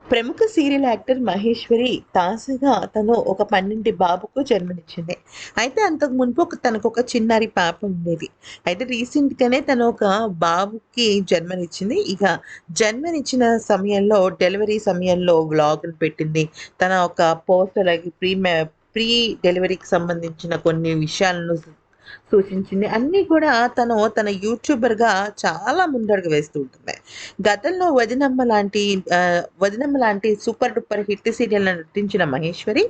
ప్రముఖ serial actor Maheshwari తాజాగా తను ఒక 12 బాబుకు జన్మనిచ్చింది. అయితే అంతకు మునుపు తనకొక చిన్నారి పాప ఉండేది. అయితే రీసెంట్‌గానే తను ఒక బాబుకి జన్మనిచ్చింది. ఇక జన్మనిచ్చిన సమయంలో డెలివరీ సమయంలో వ్లాగ్‌ని పెట్టింది. తన ఒక పోస్ట్ అలాగే ప్రీ డెలివరీకి సంబంధించిన కొన్ని విషయాలను సూచించింది. అన్నీ కూడా తను తన యూట్యూబర్‌గా చాలా ముందడుగు వేస్తూ ఉంటుంది. గతంలో 'వదినమ్మ' లాంటి సూపర్ డూపర్ హిట్ సీరియల్‌లో నటించిన మహేశ్వరి,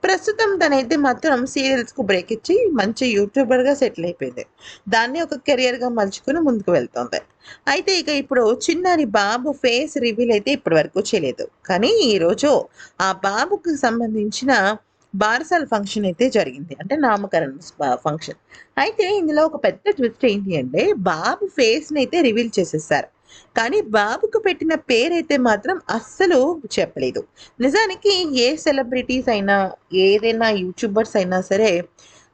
ప్రస్తుతం తనైతే మాత్రం సీరియల్స్‌కు బ్రేక్ ఇచ్చి మంచి యూట్యూబర్‌గా సెటిల్ అయిపోయింది. దాన్ని ఒక కెరియర్‌గా మలుచుకొని ముందుకు వెళ్తోంది. అయితే ఇక ఇప్పుడు చిన్నారి బాబు ఫేస్ రివీల్ అయితే ఇప్పటి వరకు చేయలేదు. కానీ ఈరోజు ఆ బాబుకి సంబంధించిన బారసాల ఫంక్షన్ అయితే జరిగింది. అంటే నామకరణం ఫంక్షన్. అయితే ఇందులో ఒక పెద్ద ట్విస్ట్ ఏంటి అంటే బాబు ఫేస్‌నైతే రివీల్ చేసేసారు. కానీ బాబుకు పెట్టిన పేరైతే మాత్రం అస్సలు చెప్పలేదు. నిజానికి ఏ సెలబ్రిటీస్ అయినా, ఏదైనా యూట్యూబర్స్ అయినా సరే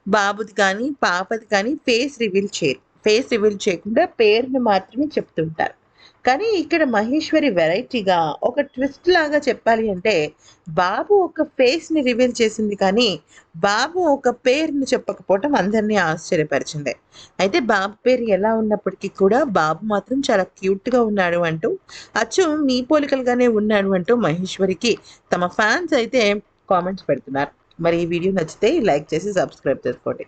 బాబుది కానీ, పాపది కానీ ఫేస్ రివీల్ చేయరు. ఫేస్ రివీల్ చేయకుండా పేరుని మాత్రమే చెప్తుంటారు. కానీ ఇక్కడ మహేశ్వరి వెరైటీగా ఒక ట్విస్ట్ లాగా చెప్పాలి అంటే బాబు ఒక ఫేస్‌ని రివీల్ చేసింది కానీ, బాబు ఒక పేరుని చెప్పకపోవటం అందరిని ఆశ్చర్యపరిచింది. అయితే బాబు పేరు ఎలా ఉన్నప్పటికీ కూడా బాబు మాత్రం చాలా క్యూట్‌గా ఉన్నాడు అంటూ, అచ్చు మీ పోలికలుగానే ఉన్నాడు అంటూ మహేశ్వరికి తమ ఫ్యాన్స్ అయితే కామెంట్స్ పెడుతున్నారు. మరి ఈ వీడియో నచ్చితే లైక్ చేసి సబ్స్క్రైబ్ చేసుకోండి.